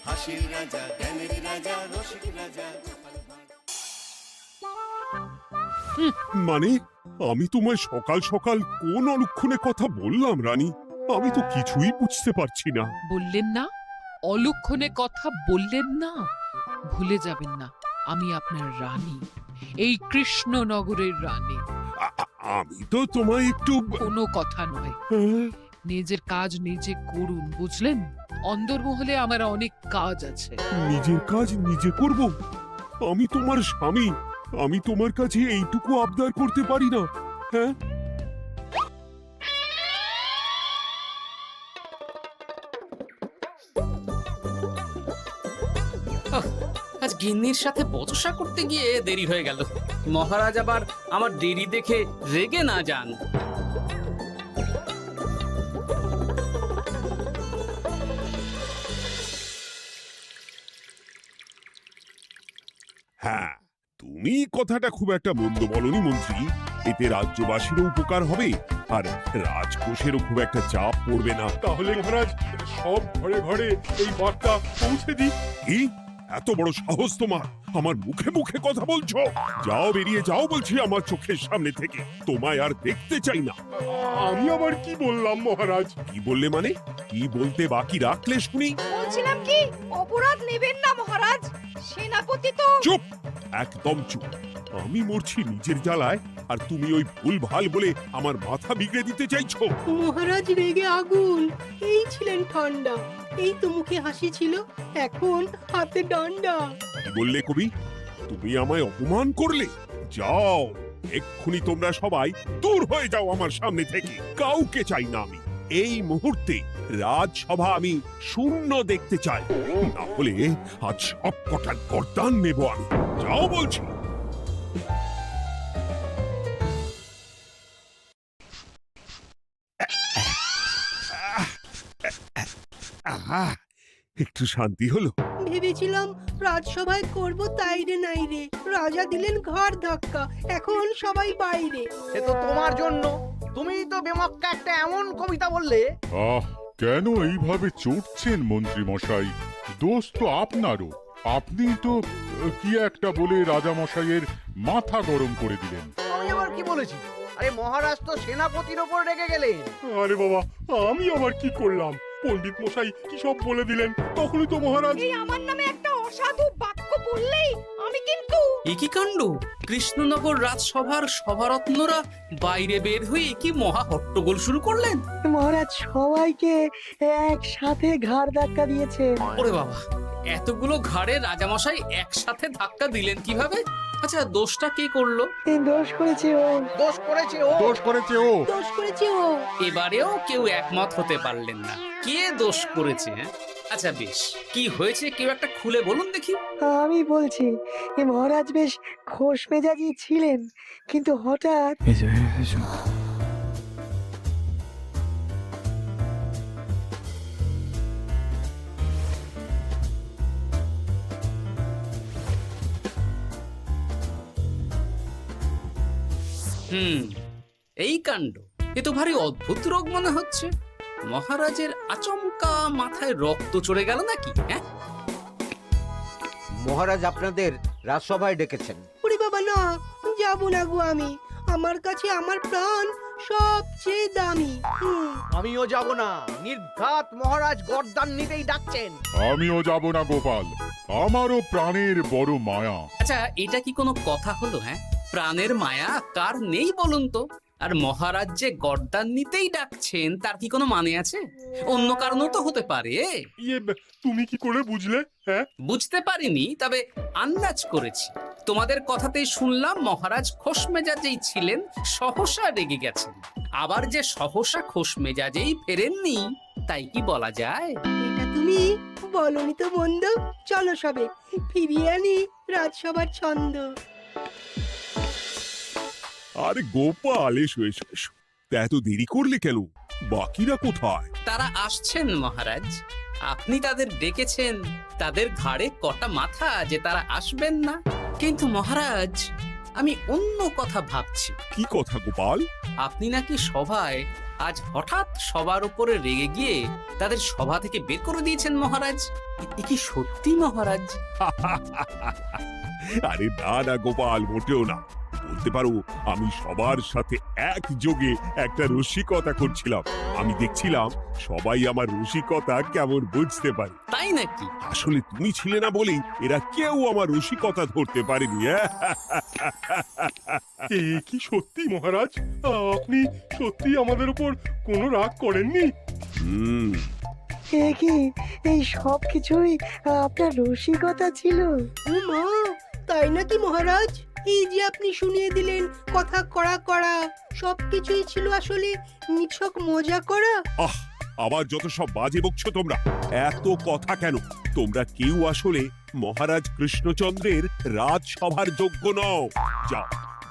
হাসির রাজা, জ্ঞানের রাজা, রসিক রাজা। মানে আমি তোমায় সকাল সকাল কোন অলক্ষণে কথা বললাম রানী? আমি তো কিছুই বুঝতে পারছি না। বললেন না, অলক্ষণে কথা বললেন না। ভুলে যাবেন না, আমি আপনার রানী, এই কৃষ্ণনগরের রানী। আমি তো তোমায় একটু কোনো কথা নয়, নিজের কাজ নিজে করুন, বুঝলেন? অন্দরমহলে আমার অনেক কাজ আছে। নিজের কাজ নিজে করব? আমি তোমার স্বামী, আমি তোমার কাছে এইটুকু আবদার করতে পারি না? হ্যাঁ, আজ গিন্নির সাথে বচসা করতে গিয়ে দেরি হয়ে গেল। মহারাজ আবার আমার দেরি দেখে রেগে না যান। হ্যাঁ, তুমি কথাটা খুব একটা মন্দ বলনি মন্ত্রী। এতে রাজ্যবাসীরও উপকার হবে আর রাজকোষেরও খুব একটা চাপ পড়বে না। তাহলে মহারাজ সব ঘরে ঘরে এই বার্তা পৌঁছে দিই। কি এত বড় সাহস তোমার? আমার মুখে মুখে কথা বলছো? যাও, বেরিয়ে যাও বলছি আমার চোখের সামনে থেকে। তোমায় আর দেখতে চাই না। আমি আবার কি বললাম মহারাজ? কি বললে মানে? কি বলতে বাকি রাখলে শুনি? বলছিলাম কি, অপরাধ নেবেন না মহারাজ, সেনাপতি তো। চুপ, একদম চুপ। আমি মরছি নিজের জ্বালায় আর তুমি ওই ভুল ভাল বলে আমার মাথা বিগড়ে দিতে চাইছো? মহারাজ রেগে আগুন, এই ছিলেন ঠান্ডা, এই তো মুখে হাসি ছিল, এখন হাতে ডান্ডা। কি বললে কবি? তুমি আমায় অপমান করলে? যাও, এক্ষুনি তোমরা সবাই দূর হয়ে যাও আমার সামনে থেকে। কাউকে চাই না আমি। এই মুহূর্তে রাজসভা আমি শূন্য দেখতে চাই, না হলে আজ সব কটার গর্দান নেব আমি। যাও বলছি। আহা, একটু শান্তি হলো। ভেবেছিলাম রাজসভায় করব তাই রে নাই রে, রাজা দিলেন ঘাড় ধাক্কা, এখন সবাই বাইরে। সে তো তোমার জন্য, তুমিই তো বেমক্কা একটা এমন কবিতা বললে। আহ, কেন এইভাবে চড়ছেন মন্ত্রী মশাই? দোষ তো আপনারও। আপনি তো কি একটা বলে রাজা মশাইয়ের মাথা গরম করে দিলেন। আমি আবার কি বলেছি? আরে মহারাজ তো সেনাপতির ওপর রেগে গেলেন। আরে বাবা, আমি আবার কি করলাম? পণ্ডিত মশাই কি সব বলে দিলেন, তখনই তো মহারাজ। এই আমার নামে একটা অসাধু বাক্য বললেই আমি কিন্তু। এ কি কাণ্ড! কৃষ্ণনগর রাজসভার সভারত্নরা বাইরে বের হয়ে কি মহা হট্টগোল শুরু করলেন। মহারাজ সবাইকে একসাথে ঘাড় ধাক্কা দিয়েছে। ওরে বাবা, এতগুলো ঘাড়ে রাজামশাই একসাথে ধাক্কা দিলেন কিভাবে? আচ্ছা, দোষটা কে করলো? দোষ করেছে ও, দোষ করেছে ও। দোষ করেছে ও। দোষ করেছে ও। এবারেও কেউ একমত হতে পারলেন না কে দোষ করেছে। আচ্ছা বেশ, কি হয়েছে কেউ একটা খুলে বলুন দেখি। আমি বলছি, মহারাজ বেশ খোশ মেজাজি ছিলেন, কিন্তু হঠাৎ এই কাণ্ড! এ তো ভারী অদ্ভুত রোগ মনে হচ্ছে। মহারাজের আচমকা মাথায় রক্ত চড়ে গেল নাকি? হ্যাঁ, মহারাজ আপনাদের রাজসভায় ডেকেছেন। ওরে বাবা না, যাব না গো আমি, আমার কাছে আমার প্রাণ সবচেয়ে দামি। আমিও যাব না, নির্ঘাত মহারাজ গর্দান নিতেই ডাকছেন। আমিও যাব না গোপাল, আমারও প্রাণের বড় মায়া। আচ্ছা এটা কি কোনো কথা হলো? হ্যাঁ, প্রাণের মায়া কার নেই বলুন তো? আর মহারাজ যে গর্দান নিতেই ডাকছেন তার কি কোনো মানে আছে? অন্য কারণও তো হতে পারে। তুমি কি করে বুঝলে? হ্যাঁ, বুঝতে পারিনি, তবে আন্দাজ করেছি। তোমাদের কথাতেই শুনলাম মহারাজ খোশ মেজাজেই ছিলেন, সহসা রেগে গেছেন। আবার যে সহসা খোশ মেজাজেই ফেরেননি, তাই কি বলা যায়? এটা তুমি বলনি তো মন্দ। চলো সবে ফিরিয়ে আনি রাজসভার ছন্দ। আরে গোপাল, এসো এসো এসো। তা এত দেরি করলে কেন? বাকিরা কোথায়? তারা আসছেন মহারাজ। আপনি তাদের ডেকেছেন, তাদের ঘাড়ে কটা মাথা যে তারা আসবেন না। কিন্তু মহারাজ, আমি অন্য কথা ভাবছি। কি কথা গোপাল? আপনি নাকি সভায় আজ হঠাৎ সবার উপরে রেগে গিয়ে তাদের সভা থেকে বের করে দিয়েছেন মহারাজ। এ কি সত্যি মহারাজ? আরে না না গোপাল, মোটেও না। বলতে পারো আমি সবার সাথে একযোগে একটা রসিকতা করছিলাম। আমি দেখছিলাম সবাই আমার রসিকতা কেমন বুঝতে পারে। তাই নাকি? আসলে তুমি ছিলে না বলেই এরা কেউ আমার রসিকতা ধরতে পারেনি। এ কি সত্যি মহারাজ? আপনি সত্যি আমাদের উপর কোনো রাগ করেননি? হুম, এ কি, এই সব কিছুই আপনার রসিকতা ছিল? ও মা, তাই নাকি মহারাজ? এই যে আপনি শুনিয়ে দিলেন কথা কড়া কড়া, সবকিছুই ছিল আসলে নিছক মজা করা। আহ, আবার যত সব বাজে বকছো তোমরা। এত কথা কেন? তোমরা কেউ আসলে মহারাজ কৃষ্ণচন্দ্রের রাজসভার যোগ্য নও। যাও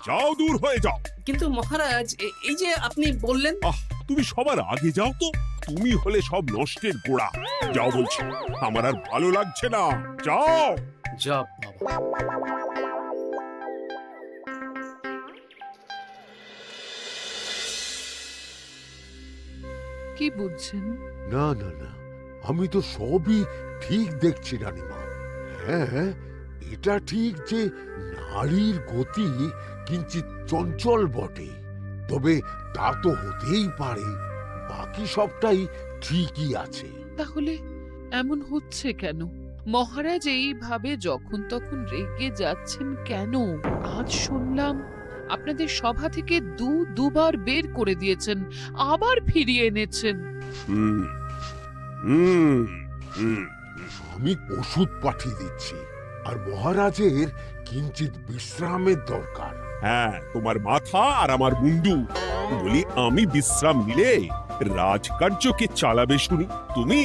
যাও, দূর হয়ে যাও। কিন্তু মহারাজ, এই যে আপনি বললেন। আহ, তুমি সবার আগে যাও তো। তুমি হলে সব নষ্টের গোড়া। যাও বলছি, আমার আর ভালো লাগছে না। যাও। যা বাবা। কি বুঝছেন? না না না, আমি তো সবই ঠিক দেখছি রানীমা। হ্যাঁ, এটা ঠিক যে নারীর গতি কিঞ্চিত চঞ্চল বটে, তবে তা তো হতেই পারে। বাকি সবটাই ঠিকই আছে। তাহলে এমন হচ্ছে কেন? মহারাজ এইভাবে যখন তখন রেগে যাচ্ছেন কেন? আজ শুনলাম আপনাদের সভা থেকে দুবার বের করে দিয়েছেন, আবার ফিরিয়ে এনেছেন। হুম হুম হুম। আমি ওষুধ পাঠিয়ে দিচ্ছি, আর মহারাজের কিঞ্চিত বিশ্রামের দরকার। হ্যাঁ, তোমার মাথা আর আমার মুন্ডু। বলি, আমি বিশ্রাম নিলে রাজকার্যকে চালাবে শুনি তুমি,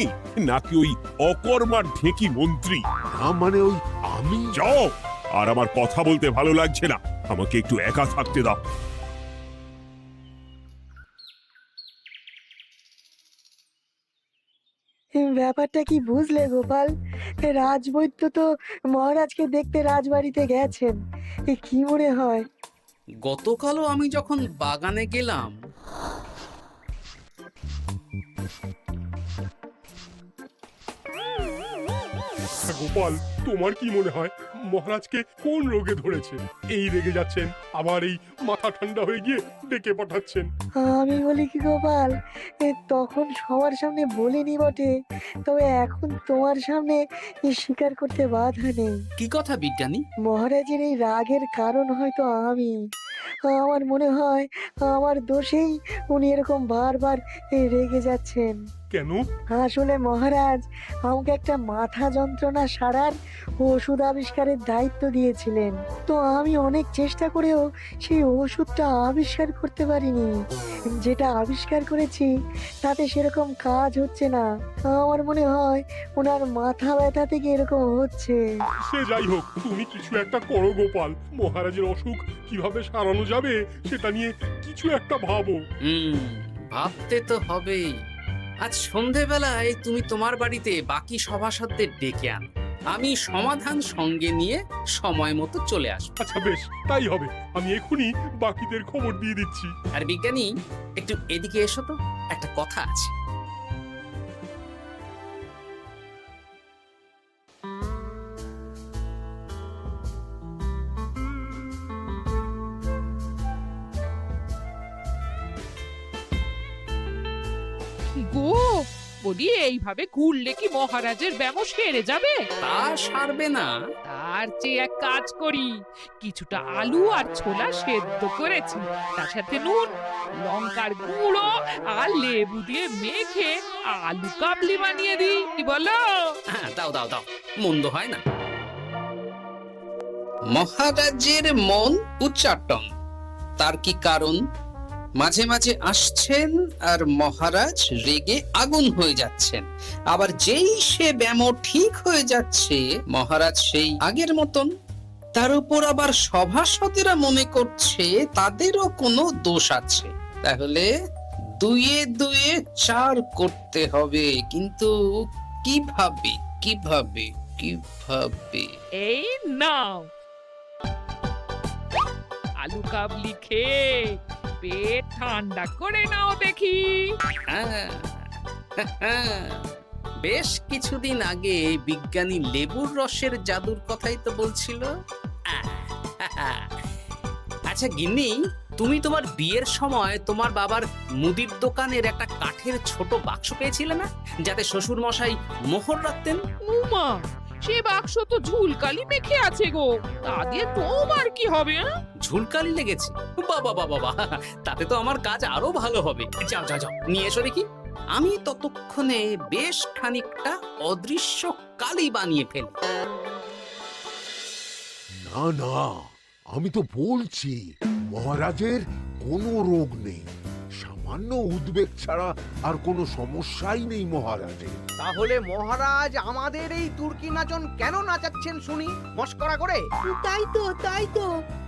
নাকি ওই অকর্মার ঢেকি মন্ত্রী? না মানে ওই আমি। যাও, আর আমার কথা বলতে ভালো লাগছে না। আমাকে একটু একা থাকতে দাও। ব্যাপারটা কি বুঝলে গোপাল? রাজবৈদ্য তো মহারাজকে দেখতে রাজবাড়িতে গেছেন। কি মনে হয়? গতকালও আমি যখন বাগানে গেলাম, গোপাল, তোমার কি মনে হয় মহারাজকে কোন রোগে ধরেছে? এই রেগে যাচ্ছেন, আবার এই মাথা ঠান্ডা হয়ে গিয়ে ডেকে পাঠাচ্ছেন। আমি বলি কি গোপাল, তখন সবার সামনে বলিনি বটে, তবে এখন তোমার সামনে স্বীকার করতে বাধা নেই। কি কথা বিজ্ঞানী? মহারাজের এই রাগের কারণ হয়তো আমি। আমার মনে হয় আমার দোষেই উনি এরকম বারবার রেগে যাচ্ছেন। কেন? আসলে মহারাজ আমাকে একটা মাথা যন্ত্রণা সারার ওষুধ আবিষ্কারের দায়িত্ব দিয়েছিলেন, তো আমি অনেক চেষ্টা করেও সেই ওষুধটা আবিষ্কার করতে পারিনি। যেটা আবিষ্কার করেছি তাতে সেরকম কাজ হচ্ছে না। আমার মনে হয় ওনার মাথা ব্যথা থেকে এরকম হচ্ছে। সে যাই হোক, তুমি কিছু একটা করো গোপাল। মহারাজের অসুখ কিভাবে সারানো যাবে সেটা নিয়ে কিছু একটা ভাবো। ভাবতে তো হবেই। আজ সন্ধেবেলায় তুমি তোমার বাড়িতে বাকি সভাসদদের ডেকে আনো, আমি সমাধান সঙ্গে নিয়ে সময় মতো চলে আসবো। আচ্ছা বেশ, তাই হবে। আমি এখনই বাকিদের খবর দিয়ে দিচ্ছি। আর বিজ্ঞানী, একটু এদিকে এসো তো, একটা কথা আছে। গো, বলি এইভাবে ঘুরলে কি মহারাজের ব্যামো সেরে যাবে? তা সারবে না। তার চেয়ে এক কাজ করি, কিছুটা আলু আর ছোলা সেদ্ধ করেছি, তার সাথে নুন, লঙ্কার গুঁড়ো আর লেবু দিয়ে মেখে আলু কাবলি বানিয়ে দিই, কি বলো? হ্যাঁ, দাও দাও দাও, মন্দ হয় না। মহারাজের মন উচ্চাটন। তার কি কারণ? মাঝে মাঝে আসছেন আর মহারাজ রেগে আগুন হয়ে যাচ্ছেন, আবার যেই সে ব্যামো ঠিক হয়ে যাচ্ছে মহারাজ সেই আগের মতন। তার উপর আবার সভাসদেরা মনে করছে তাদেরও কোনো দোষ আছে। তাহলে দুয়ে দুয়ে চার করতে হবে, কিন্তু কিভাবে কিভাবে কিভাবে? এই নাও। আলু কাবলি খেয়ে পেট ঠান্ডা করে নাও দেখি। হ্যাঁ, বেশ কিছুদিন আগে বিজ্ঞানী লেবুর রসের জাদুর কথাই তো বলছিল। আচ্ছা গিন্নি, তুমি তোমার বিয়ের সময় তোমার বাবার মুদির দোকানের একটা কাঠের ছোট বাক্স পেয়েছিলে না, যাতে শ্বশুর মশাই মোহর রাখতেন? উমা, সে বাক্স তো ঝুলকালি মেখে আছে গো, তা দিয়ে তোমার কি হবে? ঝুলকালি লেগেছে? বাবা বাবা বাবা, তাতে তো আমার কাজ আরো ভালো হবে। যাও যাও যাও, নিয়ে এসো দেখি। আমি ততক্ষণে বেশ খানিকটা অদৃশ্য কালি বানিয়ে ফেলি। না না, আমি তো বলছি মহারাজের কোনো রোগ নেই, সামান্য উদ্বেগ ছাড়া আর কোনো সমস্যাই নেই মহারাজের। তাহলে মহারাজ আমাদের এই তুর্কি নাচন কেন নাচাচ্ছেন শুনি, মস্করা করে? তাই তো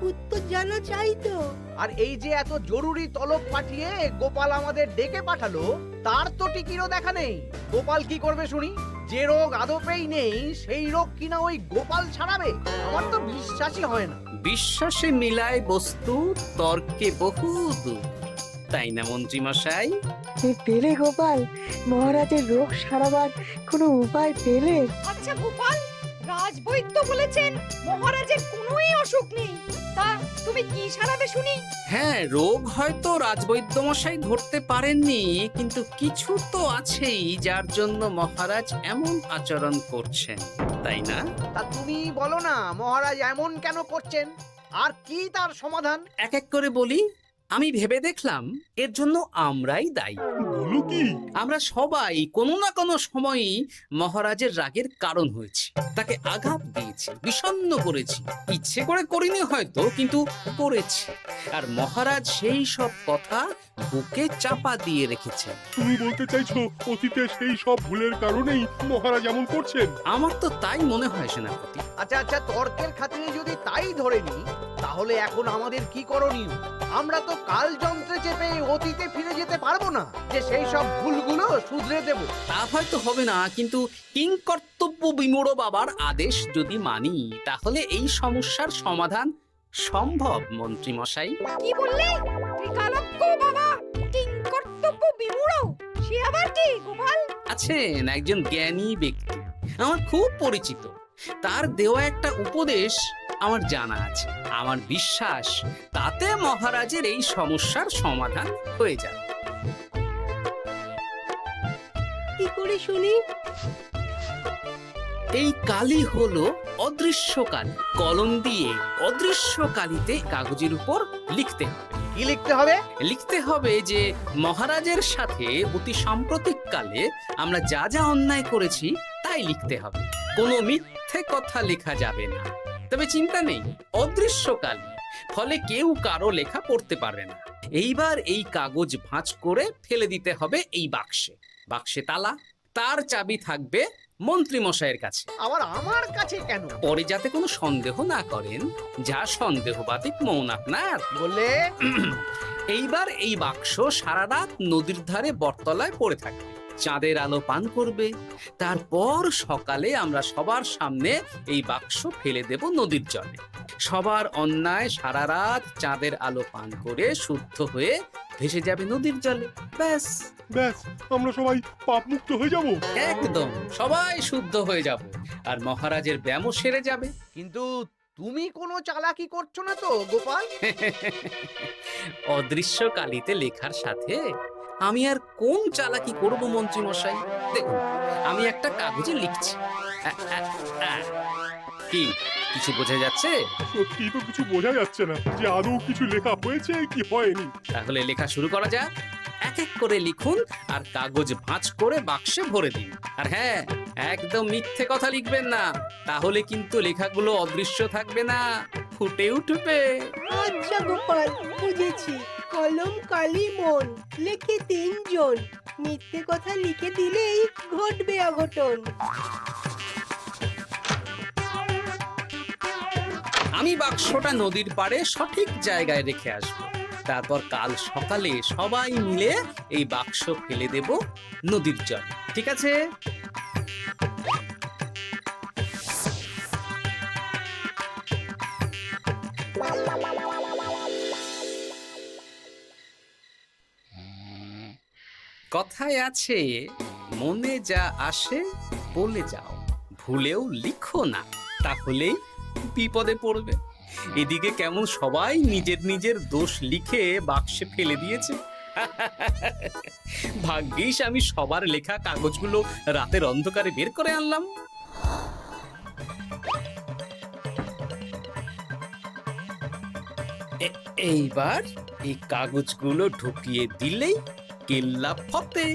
উত্তর জানা চাই তো। আর এই যে এত জরুরি তলব পাঠিয়ে গোপাল আমাদের ডেকে পাঠালো, তার তো টিকিরও দেখা নেই। গোপাল কি করবে শুনি? যে রোগ আদপেই নেই সেই রোগ কিনা ওই গোপাল ছাড়াবে? আমার তো বিশ্বাসই হয় না। বিশ্বাসে মিলায় বস্তু, তর্কে বহু দূর, তাই না মন্ত্রী মশাই? পেলে গোপাল, মহারাজের রোগ সারাবার কোনো উপায় পেলে? আচ্ছা গোপাল, রাজবৈদ্য বলেছেন মহারাজের কোনোই অসুখ নেই, তা তুমি কি সারাবে শুনি? হ্যাঁ, রোগ হয়তো রাজবৈদ্য মশাই ধরতে পারেননি, কিন্তু কিছু তো আছেই যার জন্য মহারাজ এমন আচরণ করছেন, তাই না? তা তুমি বলো না মহারাজ এমন কেন করছেন, আর কি তার সমাধান? এক এক করে বলি। আমি ভেবে দেখলাম এর জন্য আমরাই দায়ী। বলো কি? আমরা সবাই কোনো না কোনো সময়ই মহারাজের রাগের কারণ হয়েছি, তাকে আঘাত দিয়েছি, বিষণ্ণ করেছি। ইচ্ছে করে করিনি হয়তো, কিন্তু করেছি। আর মহারাজ সেই সব কথা বুকে চাপা দিয়ে রেখেছেন। তুমি বলতে চাইছো অতীতে সেই সব ভুলের কারণেই মহারাজ এমন করছেন? আমার তো তাই মনে হয় সেনাপতি। আচ্ছা তর্কের খাতিরে যদি তাই ধরে নি, তাহলে এখন আমাদের কি করণীয়? আমরা তো কাল যন্ত্রে চেপে অতীতে ফিরে যেতে পারবো না যে সেই সব ভুলগুলো শুধরে দেব। তা হয়তো হবে না, কিন্তু কিংকর্তব্য বিমূঢ় বাবার আদেশ যদি মানি, তাহলে এই সমস্যার সমাধান সম্ভব মন্ত্রী মশাই। কি বললে? ত্রিকালজ্ঞ বাবা কিংকর্তব্য বিমূঢ়, সে আবার কি গোপাল? আছেন একজন জ্ঞানী ব্যক্তি, আমার খুব পরিচিত। তার দেওয়া একটা উপদেশ আমার জানা আছে। আমার বিশ্বাস তাতে মহারাজের এই সমস্যার সমাধান হয়ে যাবে। কি করে শুনি? এই কালি হলো অদৃশ্য কালি। কলম দিয়ে অদৃশ্য কালিতে কাগজের উপর লিখতে হবে। কি লিখতে হবে? লিখতে হবে যে মহারাজের সাথে অতি সাম্প্রতিক কালে আমরা যা যা অন্যায় করেছি তাই লিখতে হবে। কোনো মিথ্যে কথা লেখা যাবে না। তবে চিন্তা নেই, অদৃশ্য কালি, ফলে কেউ কারো লেখা পড়তে পারবে না। এইবার এই কাগজ ভাঁজ করে ফেলে দিতে হবে এই বাক্সে। বাক্সে তালা, তার চাবি থাকবে মন্ত্রী মশাইয়ের কাছে। আবার আমার কাছে কেন? পরে যাতে কোনো সন্দেহ না করেন, যা সন্দেহবাতিক মৌন আপনার। বললে এইবার এই বাক্স সারা রাত নদীর ধারে বটতলায় পড়ে থাকবে, চাঁদের আলো পান করবে। তারপর সকালে আমরা সবার সামনে এই বাক্স ফেলে দেব নদীর জলে। সবার অন্যায় সারা রাত চাঁদের আলো পান করে শুদ্ধ হয়ে ভেসে যাবে নদীর জলে। ব্যাস ব্যাস, আমরা সবাই পাপ মুক্ত হয়ে যাব। একদম সবাই শুদ্ধ হয়ে যাব, আর মহারাজের ব্যায়ামও সেরে যাবে। কিন্তু তুমি কোনো চালাকি করছো না তো গোপাল? অদৃশ্য কালিতে লেখার সাথে আমি আর কোন চালাকি করব মন্ত্রী মশাই? দেখুন, আমি একটা কাগজে লিখছি। কি কিছু বোঝা যাচ্ছে? সত্যি তো কিছু বোঝা যাচ্ছে না যে আদৌ কিছু লেখা হয়েছে কি হয়নি। তাহলে লেখা শুরু করা যাক। এক এক করে লিখুন আর কাগজ ভাঁজ করে বাক্সে ভরে দিন। আর হ্যাঁ, একদম মিথ্যে কথা লিখবেন না, তাহলে কিন্তু লেখাগুলো অদৃশ্য থাকবে না, ফুটে উঠবে। আচ্ছা গোপাল, বুঝেছি। কলম কালি মন, লেখে 3 জন। মিথ্যে কথা লিখে দিলেই ঘটবে অঘটন। আমি বাক্সটা নদীর পাড়ে সঠিক জায়গায় রেখে আসব। তারপর কাল সকালে সবাই মিলে এই বাক্স ফেলে দেব নদীর জলে। ঠিক আছে? কথায় আছে, মনে যা আসে বলে যাও, ভুলেও লিখো না, তাহলেই বিপদে পড়বে। এদিকে কেমন সবাই নিজের নিজের দোষ লিখে বাক্সে ফেলে দিয়েছে। ভাগ্যিস আমি সবার লেখা কাগজগুলো রাতের অন্ধকারে বের করে আনলাম। এইবার এই কাগজগুলো ঢুকিয়ে দিলেই কেল্লা ফতে।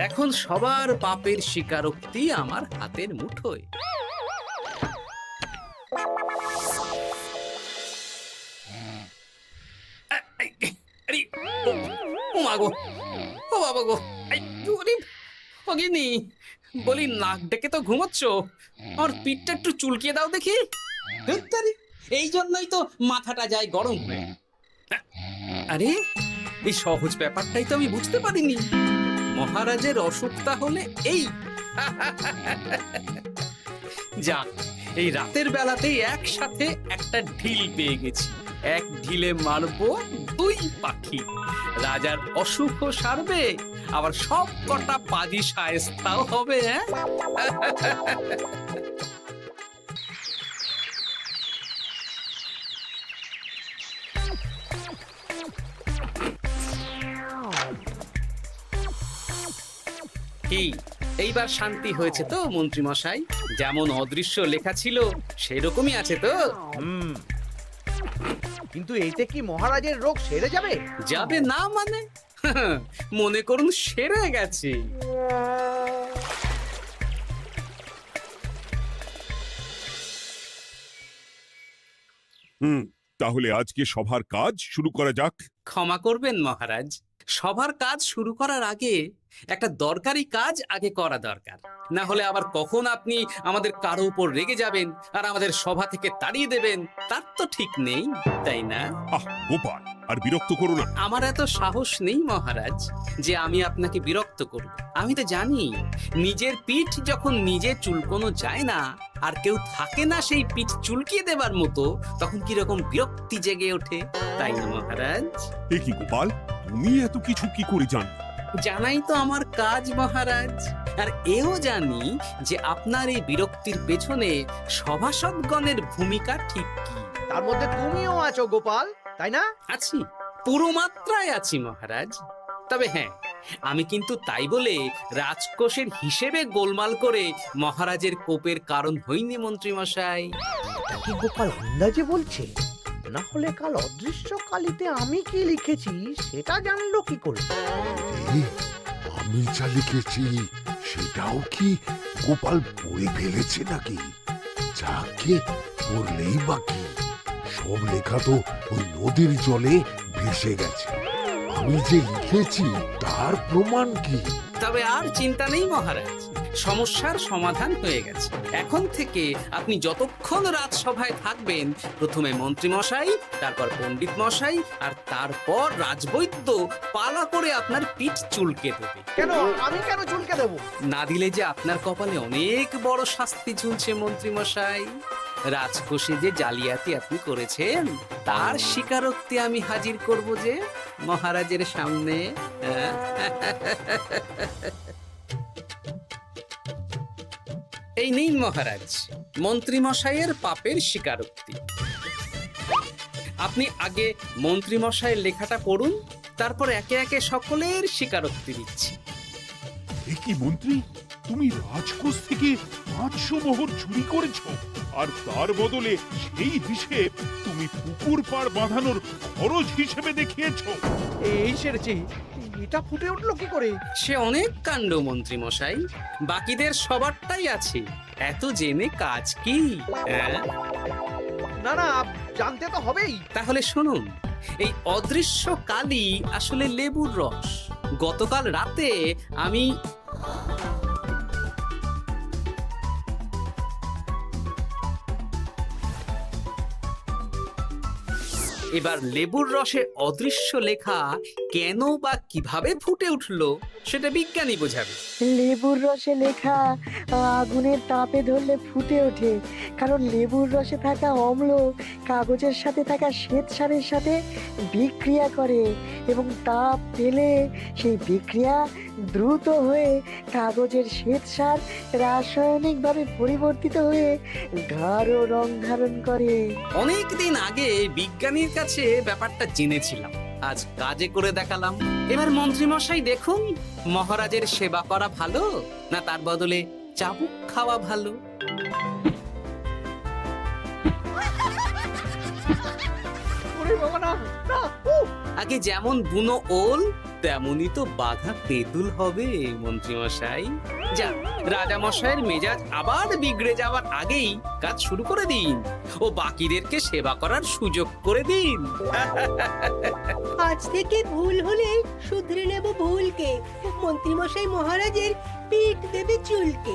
এখন সবার পাপের স্বীকারোক্তি আমার হাতের মুঠোয়। আরে, ও মা গো, ও বাবা গো, অগিনি বলি, নাক ডেকে তো ঘুমোচ্ছ, আমার পিঠটা একটু চুলকিয়ে দাও দেখি। ধুত্তারি, এই জন্যই তো মাথাটা যায় গরম হয়ে। আরে, এই সহজ ব্যাপারটাই তো আমি বুঝতে পারিনি। মহারাজের অসুখ তাহলে এই। যাক, এই রাতের বেলাতেই একসাথে একটা ঢিল পেয়ে গেছি। এক ঢিলে মারবো 2 পাখি। রাজার অসুখও সারবে, আবার সব কটা পাজি শায়েস্তাও হবে। কি এইবার শান্তি হয়েছে তো মন্ত্রী মশাই? যেমন অদৃশ্য লেখা ছিল সেরকমই আছে তো? কিন্তু এতে কি মহারাজের রোগ সেরে যাবে? যাবে না মানে? মনে করুন সেরে গেছে। তাহলে আজকে সভার কাজ শুরু করা যাক। ক্ষমা করবেন মহারাজ, সবার কাজ শুরু করার আগে একটা দরকারি কাজ আগে করা দরকার। না হলে আবার কখন আপনি আমাদের কারো উপর রেগে যাবেন আর আমাদের সভা থেকে তাড়িয়ে দেবেন, তার তো ঠিক নেই, তাই না? গোপাল, আর বিরক্ত করো না। আমার এত সাহস নেই মহারাজ যে আমি আপনাকে বিরক্ত করব। আমি তো জানি নিজের পিঠ যখন নিজে চুলকোনো যায় না, আর কেউ থাকে না সেই পিঠ চুলকিয়ে দেবার মতো, তখন কিরকম বিরক্তি জেগে ওঠে, তাই না মহারাজ? এ কি গোপাল, তুমি এত কিছু কি করে জানো? জানাই তো আমার কাজ মহারাজ। আর এও জানি যে আপনার এই বিরক্তির পেছনে সভাসদগণের ভূমিকা ঠিক কি। তার মধ্যে তুমিও আছো গোপাল, তাই না? আছি, পুরো মাত্রায় আছি মহারাজ। তবে হ্যাঁ, আমি কিন্তু তাই বলে রাজকোষের হিসেবে গোলমাল করে মহারাজের কোপের কারণ হইনি মন্ত্রী মশাই। এটা কি গোপাল আন্দাজে বলছে? না হলে কাল অদৃশ্য কালিতে আমি কি লিখেছি সেটা জানলো কি করে? আমি যা লিখেছি সেটাও কি গোপাল পড়ে ফেলেছে নাকি? যাকে পড়লেই বাকি, সব লেখা তো ওই নদীর জলে ভেসে গেছে। আমি যে লিখেছি তার প্রমাণ কি? তবে আর চিন্তা নেই মহারাজ, সমস্যার সমাধান হয়ে গেছে। এখন থেকে আপনি যতক্ষণ রাজসভায় থাকবেন, প্রথমে মন্ত্রী মশাই, তারপর পণ্ডিত মশাই, আর তারপর রাজবৈদ্য পালা করে আপনার পিঠ চুলকে দেবে। কেন আমি কেন চুলকে দেবো? না দিলে যে আপনার কপালে অনেক বড় শাস্তি ঝুলছে মন্ত্রী মশাই। রাজকোষে যে জালিয়াতি আপনি করেছেন তার স্বীকারোক্তি আমি হাজির করব যে মহারাজের সামনে। এই নিন মহারাজ, মন্ত্রী মশাইয়ের পাপের স্বীকারোক্তি। আপনি আগে মন্ত্রী মশাইয়ের লেখাটা পড়ুন, তারপর একে একে সকলের স্বীকারোক্তি দিচ্ছি। এ কি মন্ত্রী, তুমি রাজকোষ থেকে 500 মোহর চুরি করেছো, আর তার বদলে সেই হিসেব তুমি পুকুর পাড় বাঁধানোর খরচ হিসেবে দেখিয়েছো। এই সেরেছি, এটা ফুটে উঠলো কি করে? সে অনেক কাণ্ড মন্ত্রী মশাই, বাকিদের সবারটাই আছে, এত জেনে কাজ কি? না না, জানতে তো হবেই। তাহলে শুনুন, এই অদৃশ্য কালি আসলে লেবুর রস। গতকাল রাতে আমি এবার লেবুর রসে অদৃশ্য লেখা কেন বা কিভাবে ফুটে উঠলো সেটা বিজ্ঞানী বোঝাবে। লেবুর রসে লেখা আগুনের তাপে ধরলে ফুটে ওঠে, কারণ লেবুর রসে থাকা অম্ল কাগজের সাথে থাকা শ্বেতসারের সাথে বিক্রিয়া করে এবং তাপ পেলে সেই বিক্রিয়া দ্রুত হয়ে কাগজের শ্বেতসার রাসায়নিকভাবে পরিবর্তিত হয়ে গাঢ় রং ধারণ করে। অনেক দিন আগে বিজ্ঞানীর কাছে ব্যাপারটা জেনেছিলাম, আজ কাজে করে দেখালাম। এবার মন্ত্রী মশাই দেখুন, মহারাজের সেবা করা ভালো না তার বদলে চাবুক খাওয়া ভালো। ওরে বাবা, না না, আগে যেমন বুনো ওল তেমনই তো বাঘা তেঁতুল হবে মন্ত্রী মশাই। যা, রাজা মশাইয়ের মেজাজ আবার বিগড়ে যাওয়ার আগেই কাজ শুরু করে দিন ও বাকিদেরকে সেবা করার সুযোগ করে দিন। আজ থেকে ভুল হলে শুধরে নেব ভুলকে। মন্ত্রীমশাই মহারাজের পিঠ দেবে চুলকে।